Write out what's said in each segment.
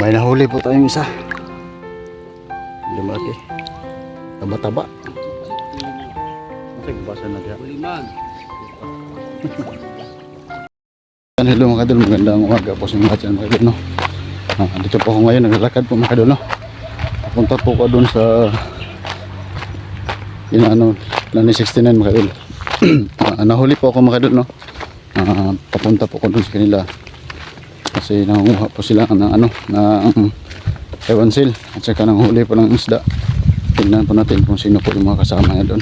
May nahuli po tayong isa. Lumaki. Taba-taba. Masig basa na diyan. Bulimag. Hello mga kadol, magandang umaga po sa mga dyan mga kadol, no? Dito po ako ngayon, naglalakad po mga kadol, no? Papunta po ko doon sa Lani 69 mga kadol. Nahuli po ako mga kadol, no? Papunta po ko doon sa kanila kasi nangunguha po sila ng ewan sil at saka nanghuli po ng isda. Tingnan po natin kung sino po yung mga kasama niya doon.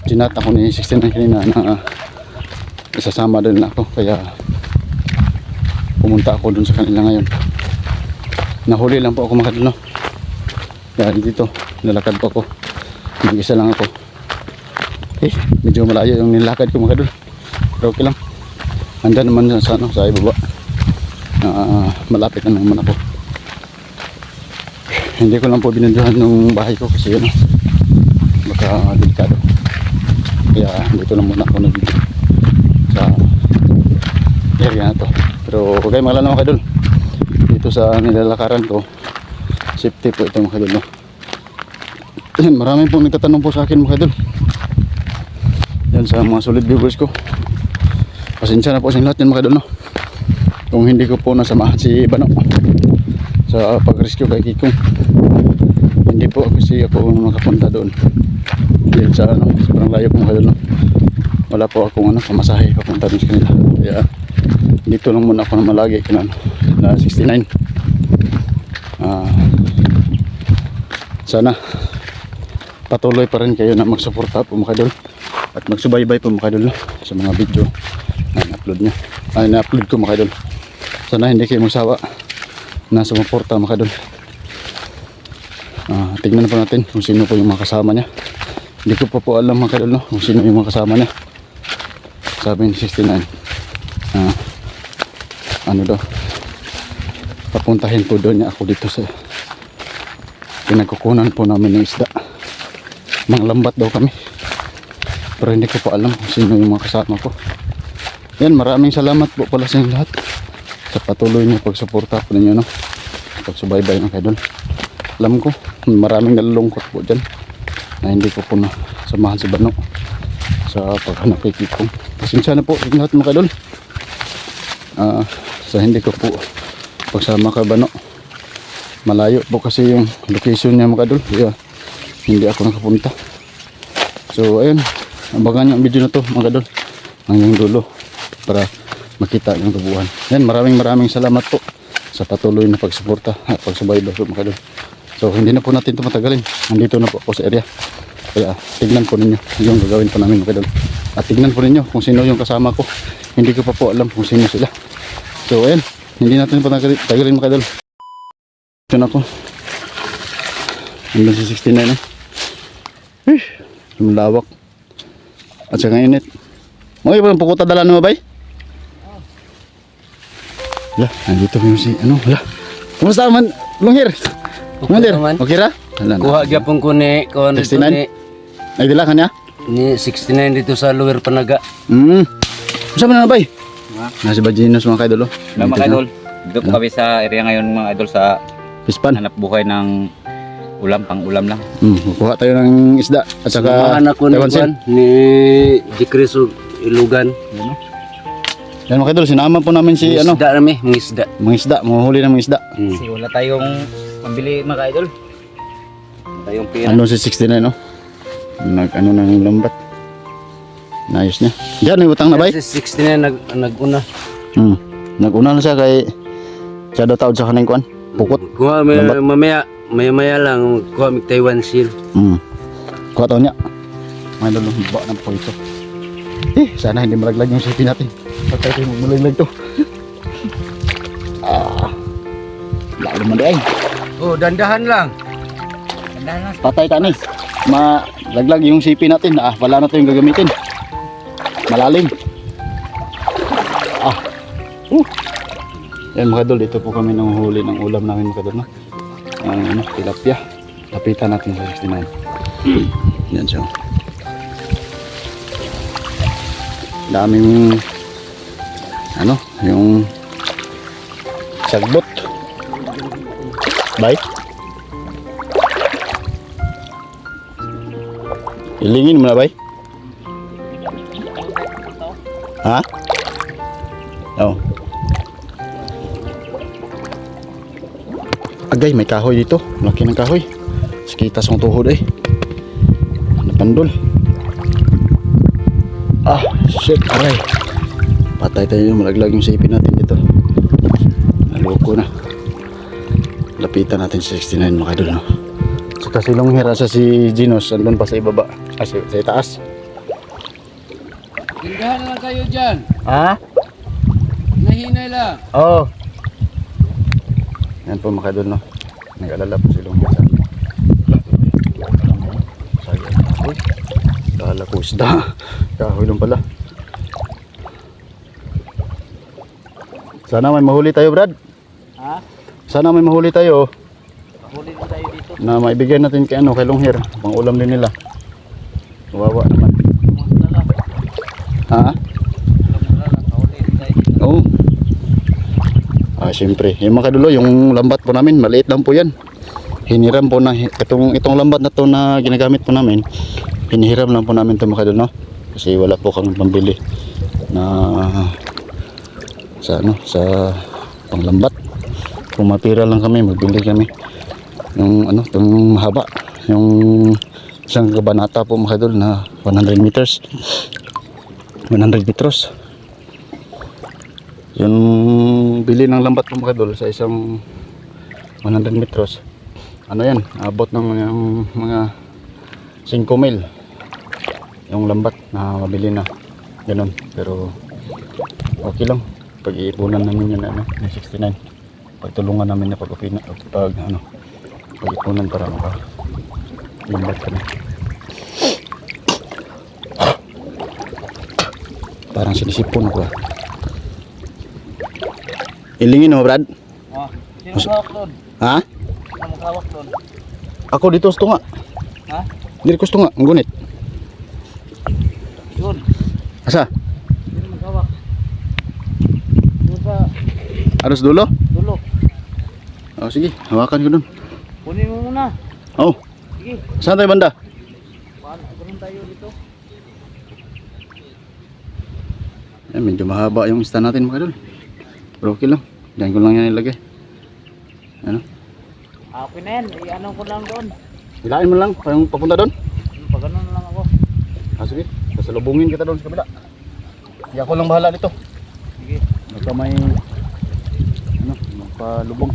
Chinat ako ni 69 kanina na isasama din ako, kaya pumunta ako dun sa kanila ngayon. Nahuli lang po ako mga kadol, no? Kaya dito nalakad po ako, mag-isa lang ako. Medyo malayo yung nilakad ko mga kadol, pero okay lang. Andan naman sa ibaba, malapit na naman ako. Hindi ko lang po binunduhan yung bahay ko kasi yun, baka delikado. Kaya dito lang muna ako nag-video sa area na to. Pero okay, malala mga kadol, dito sa nilalakaran ko, safety po ito mga kadol, no? Marami pong nagtatanong po sa akin mga kadol yan sa mga solid viewers ko. Pasensya na po sa lahat yan mga kadol, no? Kung hindi ko po nasamahan si Bano sa pag-rescue kay Kikong, hindi po ako makapunta doon. Yan sa sobrang layo po mga kadol, no? Wala po akong pamasahe papunta doon sa kanila. Kaya dito lang muna ako na malagi na 69. Sana patuloy pa rin kayo na magsuporta po mga kadol at magsubaybay po mga kadol, no? Sa mga video na upload nyo, na-upload ko mga kadol. Sana hindi kayo magsawa na sumuporta mga kadol. Tingnan po natin kung sino po yung mga kasama niya. Hindi ko po alam mga kadol, no? Kung sino yung mga kasama niya. Sabi ni 69 daw, papuntahin po doon niya ako dito sa pinagkukunan po namin ng isda. Mga lambat daw kami, pero hindi ko po alam kung sino yung mga kasama ko. Yan, maraming salamat po pala sa inyo lahat sa patuloy niyo pagsuporta po ninyo, no? Pagsubaybay ng kadol. Alam ko maraming nalulungkot po dyan na hindi ko po na samahan si Bano sa paghanap kay Kikong. Pasensya na po sa lahat mga kadol sa hindi ko po pagsama kay Bano. Malayo po kasi yung location niya mga kadol, kaya hindi ako nakapunta. So ayun, abangan nyo ang video na to mga kadol hanggang dulo para makita yung tubuhan. Yan, maraming salamat po sa patuloy na pagsuporta at pagsubaybay po mga kadol. So hindi na po natin ito matagalin, nandito na po ako sa area. Kaya tignan po ninyo yung gagawin po namin mga kadol. At tignan po ninyo kung sino yung kasama ko. Hindi ko pa po alam kung sino sila. So ayan, hindi natin po tagalin mga kadol. Ito na ako. Hanggang sa 69 lumlawak. At saka init. Mga iba yung pukuta dala na mabay? Wala, nandito yung si Kumusta man, Lunghir? Okay naman. Okay ra? Kuha gyapon ko ni 69? Ay dila kanya? Ni 69 dito sa Lower Panaga. Saan man na bay? Nasi Bajinos mga kaidol. Mga kaidol, dito po kami sa area ngayon mga idol sa Pispan. hanap buhay ng pang ulam lang. Kuha tayo ng isda at saka anak ko ni Dikriso Ilugan. Yan mga kaidol, sinama po namin si Isda nami, mga isda. mga isda, manghuli ng mga isda. Kasi wala tayong pambili mga idol. Wala tayong pera. Si 69 no? Ng lambat. Naayos niya. Diyan may utang na bay? Si 69 nag-una. Nag-una na siya kay siya daw taod sa kanang kuan. Pukot. Kuha maya lang kuha mig Taiwan seal. Kuha taon niya. Mga idol, ba na po ito. Sana hindi malaglag yung sipi natin. Patay tayo malaglag to. Lalo man din. Oh, dandahan lang. Patay ka ni. Malaglag yung sipi natin. Wala na tayong gagamitin. Malalim. Yan mga idol, dito po kami nanguhuli ng ulam namin mga idol, no? Tilapia. Lapitan natin sa 69. Yan siya. daming ano, yung Sagbot. Bay. Ilingin mo na, bay. Ha? Oh. Agay, may kahoy dito. Laki ng kahoy. Sakitas ang tuhod eh. Napandol. Ah, shit, aray. Patay tayo, malaglag yung sipin natin dito. Naloko na. Lapitan natin sa 69 mga idol, no? Saka silong hira sa si Ginos, andun pa sa ibaba. Sa itaas. Tindahan lang kayo dyan. Ha? Nahinay lang. Oo. Yan po mga idol, no? Nag-alala po silong hira sa amin. Uy, kala ko isda. Kahoy lang pala. Sana may mahuli tayo, Brad. Ha? Sana may mahuli tayo. Huli din tayo dito. Na maibigay natin kay ano, kay Longhir. Pang ulam din nila. Kawawa naman. Ha? Huli din tayo dito. Oo. Siyempre. Yung mga kadulo, yung lambat po namin, maliit lang po yan. Hiniram po na, itong lambat na to na ginagamit po namin, hinihiram lang po namin ito mga kadulo, no? Kasi wala po kami pambili na sa ano, sa panglambat. Kung mapira lang kami, magbili kami yung ano, yung mahaba, yung isang kabanata po mga idol na 100 meters 100 metros. Yung bili ng lambat po mga idol sa isang 100 metros, ano yan, abot ng mga 5 mil yung lambat na mabili na ganun. Pero okay lang, pag-iipunan namin yun ano, 69, pagtulungan namin na pag ano, pag-ipunan para maka lambat kami. Parang sinisipon ako. Ilingin mo, Brad. Sino hawak doon? Ha? Sino hawak doon? Ako dito sa tunga. Ha? Dito ko sa tunga, ang gunit. Doon. Asa? Sino maghawak? Doon sa Aros dulo? dulo. Oh, sige, hawakan ko dun. Kunin mo muna. Oh, Sige. saan tayo banda? Paano? Ganun tayo dito. Medyo mahaba yung stand natin mga idol. Pero okay lang. Diyan ko lang yan ilagay. Ano? Okay na yan. I-ano ko lang doon. Hilain mo lang, parang papunta doon. Pag ganun lang ako. Sige, pasalubungin kita doon sa kabila. Hindi ako lang bahala dito. Sige. Baka may ano, magpalubong.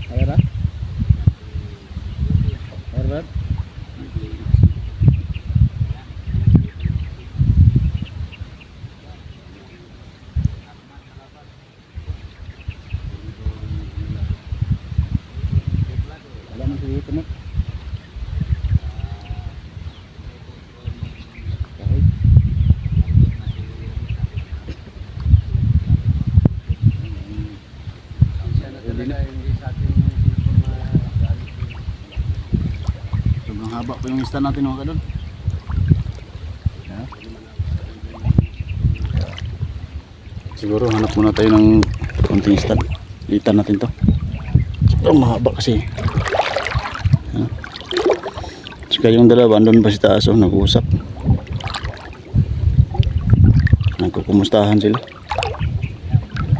Ayan. Ayan. Wala nang dito mo. Sobrang haba pa yung stand natin mga kadol. Siguro hanap muna tayo ng konting stand. Litan natin to. Sobrang mahaba kasi. Saka yung dalawa andun pa si taas, oh, nag-uusap. Nagkukumustahan sila.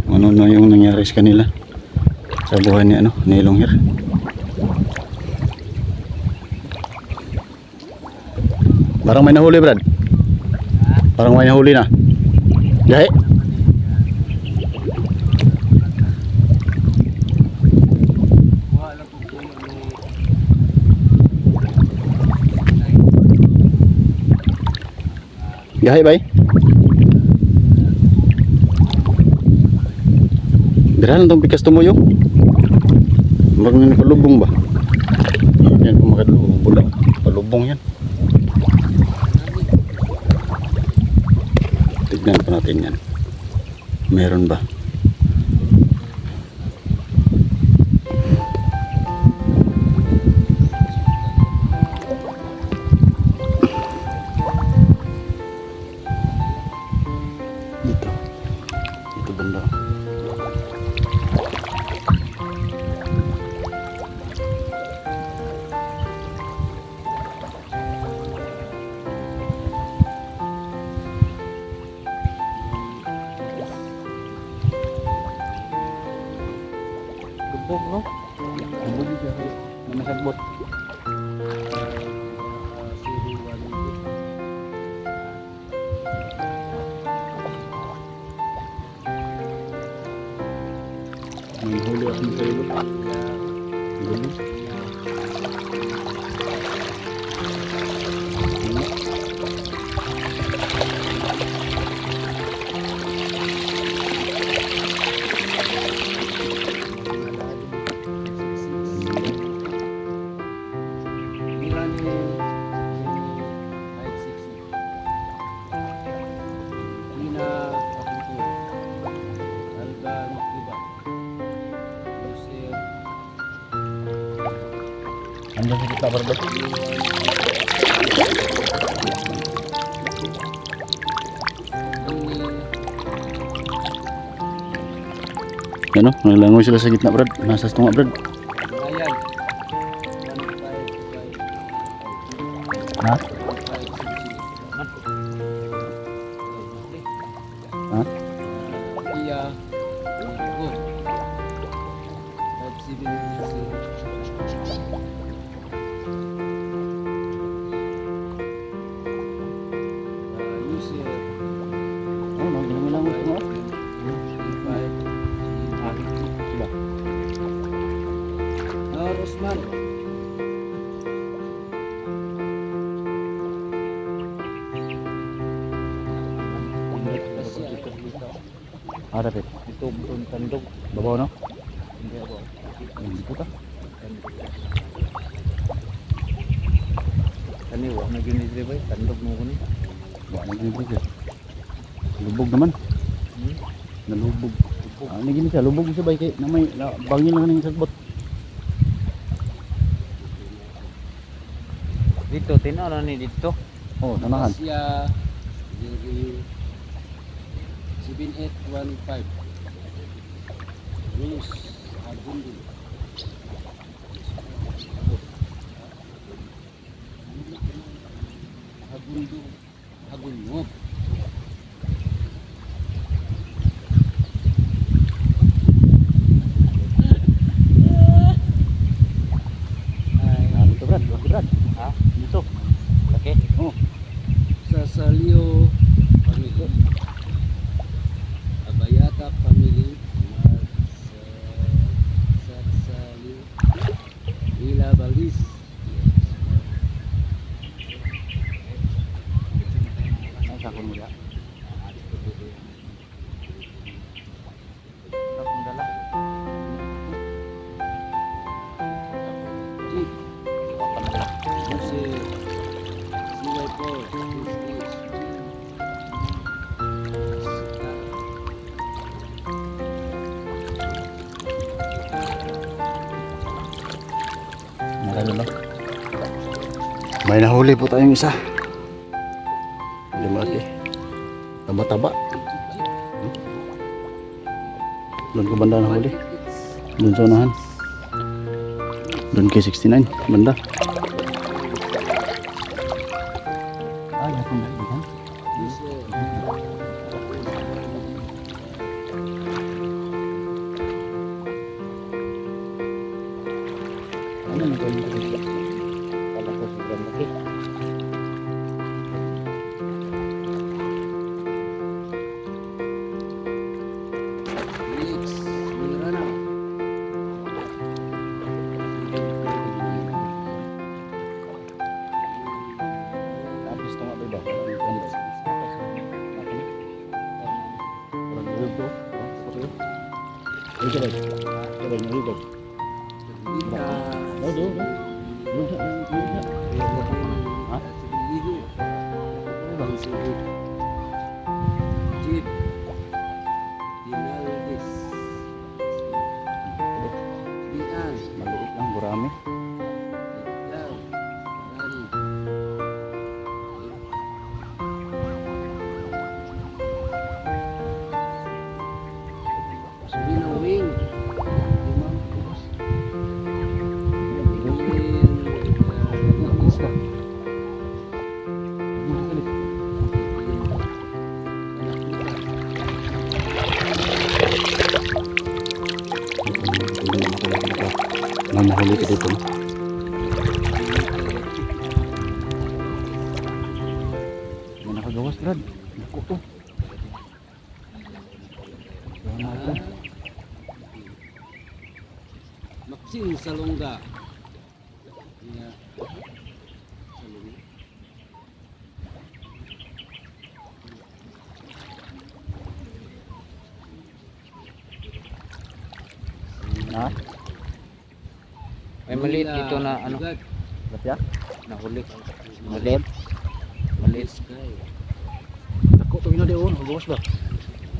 Ano na yung nangyari sa kanila sa buhay ni ano, ni Longhir. Parang may nahuli, Brad. Parang may nahuli na. Gahe. Gahe, bay. Dira lang tong pikas tumuyo. Bagong palubong ba? Yan kung makadulubong pula. Palubong yan. Tignan pa natin yan. Meron ba? Dito. Dito banda. Lubog, no? Bubuli siya. Namasagbot. May huli akong sa ilot. Galing. Andiyan sa kita bardo. Ano? Naglangoy sila sa gitna, Brad. Nasa tunga, Brad. Ha? Ha? Iya. Oh, naglangoy sa tunga. Rosman. Ah, dapat. Ito, itong tandog. Babaw, no? Hindi ako. Hindi ko ta. Kani, wala na ginidri ba? Tandog mo ko ni. Wala na gini siya. Lubog naman. Nalubog. Ah, ini gini siya. Lubog siya ba? Kaya na may bangin lang ng sagbot. Dito, tinano ni dito. Oh, tanahan. Asia 7815. Rus Abundo. Abundo. Abundo. Ah, dito, Brad. Laki, Brad. Ha? Dito. Laki? Oh. Sa Salio family. Abayata family. Salio. Villa Balis. Ay, sakon mo ya. Akong dala. Jeep. Jose. CY4. Maralo. May nahuli po tayong isa. Lumaki. Taba-taba. Doon ko banda nahuli. Doon sa unahan. Doon kay 69. Banda. Ay, ako na ito. Ano yung gawin ko dito? Kala ko sobrang laki. Felix Mirana. Tapos ito nga ba ba? Parang gulog to. Ikaw lang. Ikaw lang, ikaw. Daw, daw, daw. Bunsa, bunsa. Ha? Bang sugod. Jeep. Dinaldis. Dian. Maliit lang, gurami. Ikaw. Rani. Binawing. Limang kubos. Nakis ka. Mamahuli ka dito. May nakagawas, Brad. Naku to. Wala na ito. Maxine Salonga. Yeah. Salonga. Ha? May maliit dito na ano, Agad. Batya? nahuli. Maliit. Maliit. Sky. Naku to ina di oh. Nakagawas ba?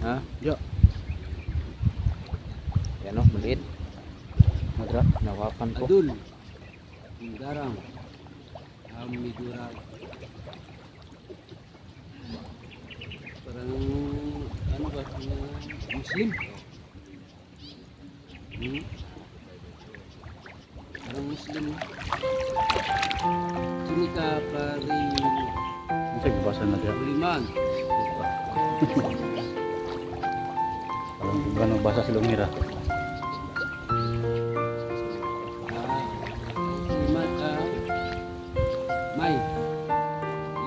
Ha? Ya. Yan o, maliit. Madra. Nawapan ko. Adul. Garang. Amidurag. Parang ano ba? Muslim? Hmm? Parang Muslim. Sini ka pa rin Ang sige, basa na diya. Uliman. Parang gano'ng basa silong mira. Uliman ka. May.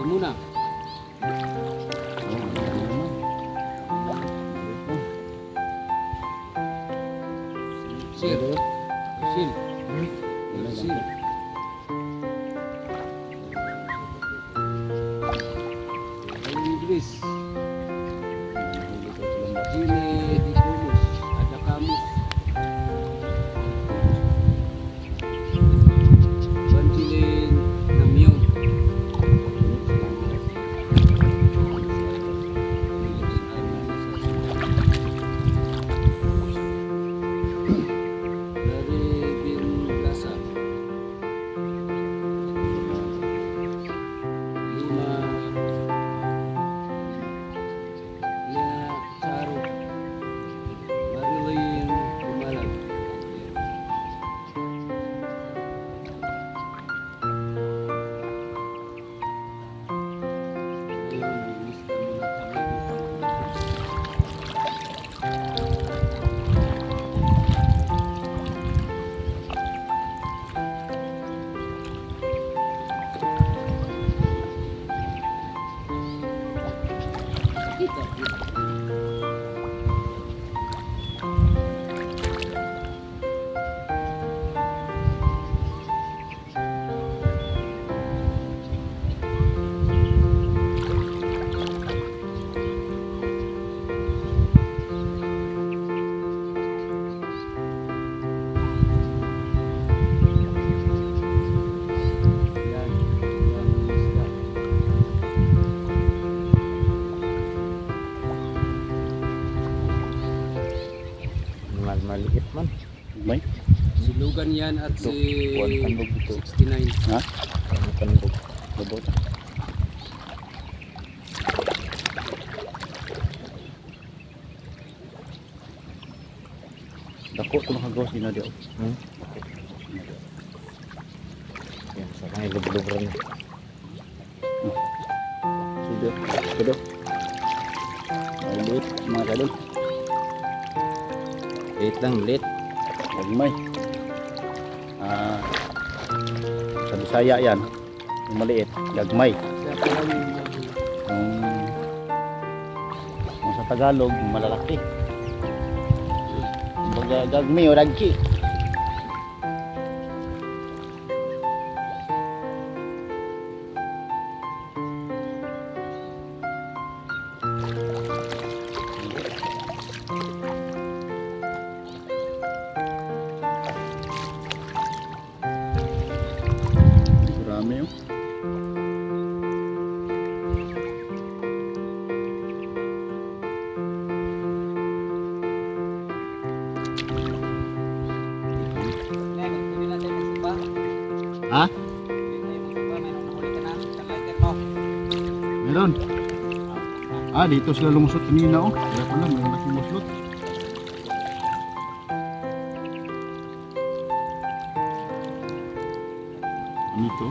Limuna. Oh, ano naman. Sir. Sil. Wala Sil. lang. Ingles. Nahuli ko silang basa. Gine di Pulos. Ada Kamus. Banjilin Namyong. Dari bin Lasa. Lima. Lina Charo. Marilyn Bumalag. Ayun, lista mo na kami. Kita. Yan. Yan ang lista. Maliit man. May? Si Lugan yan at si Buwan Tandog dito. 69. Ha? Tandog. Labot. Dako ito nakagawas din na diyo. Hmm? Yan, sa mga ilog-ilog rin. Sudo. Sudo. Maliit mga kadol. Liit lang, liit. Gagmay. Sa Bisaya yan. Yung maliit. Gagmay. Siya pa lang yung Yung sa Tagalog, malalaki. Kumbaga gagmay o ragki. Ha? Meron. Ah, dito sila lumusot kanina oh. Kaya pala, may malaking muslot. Dito,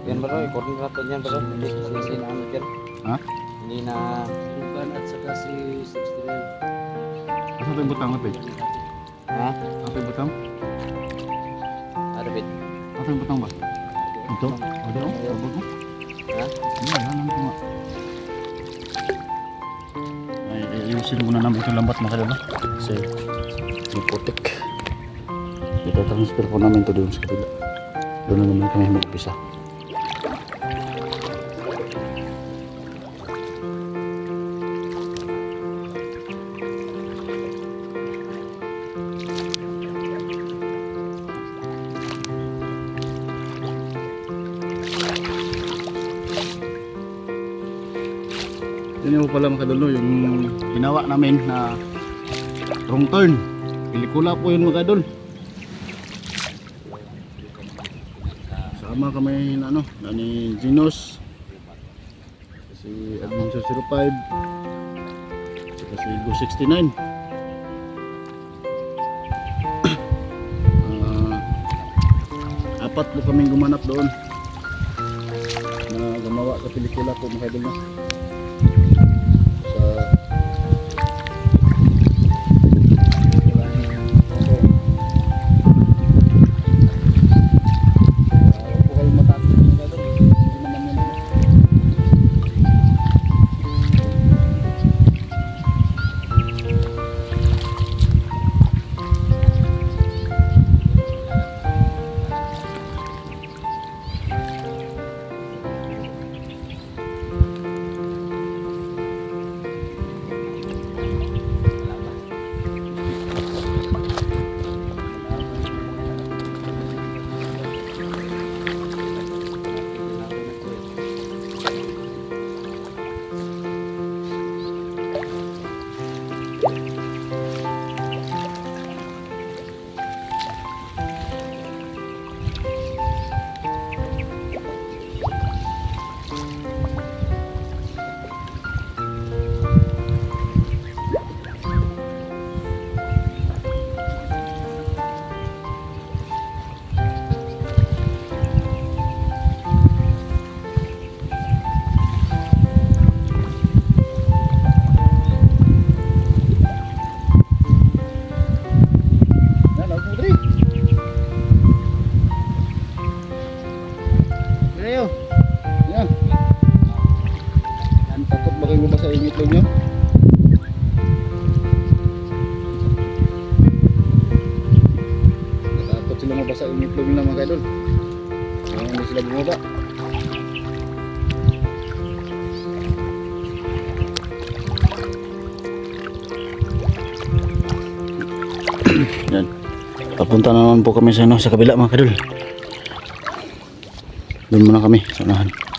Yan bro, i-corner natin yan bro. Hindi kasi na ano dyan. ha? Hindi na... Ruban at saka si 69. Asa tayo butang natin? Ha? Asa tayo butang? Arbit. Asa tayo butang ba? Ito? Ada oh, abot mo. Ha? Yan ko nga. Ay, ayusin muna namin ito lambat mga kadol. Kasi may putik. Ito transfer po namin ito doon sa kabila. Doon na naman kami mag-upisa. Yun yung pala mga kadol, yung ginawa namin na wrong turn. Pelikula po yun mga kadol. Sama kami na ano, na ni Ginos, si Adventure 05, saka si Go 69. Apat po kaming gumanap doon na gumawa sa pelikula po mga kadol na. Mabasa yung itlog nila mga kadol. Hindi sila bumaba. Yan. Papunta na naman po kami sa, sa kabila mga kadol. Doon muna kami sa unahan.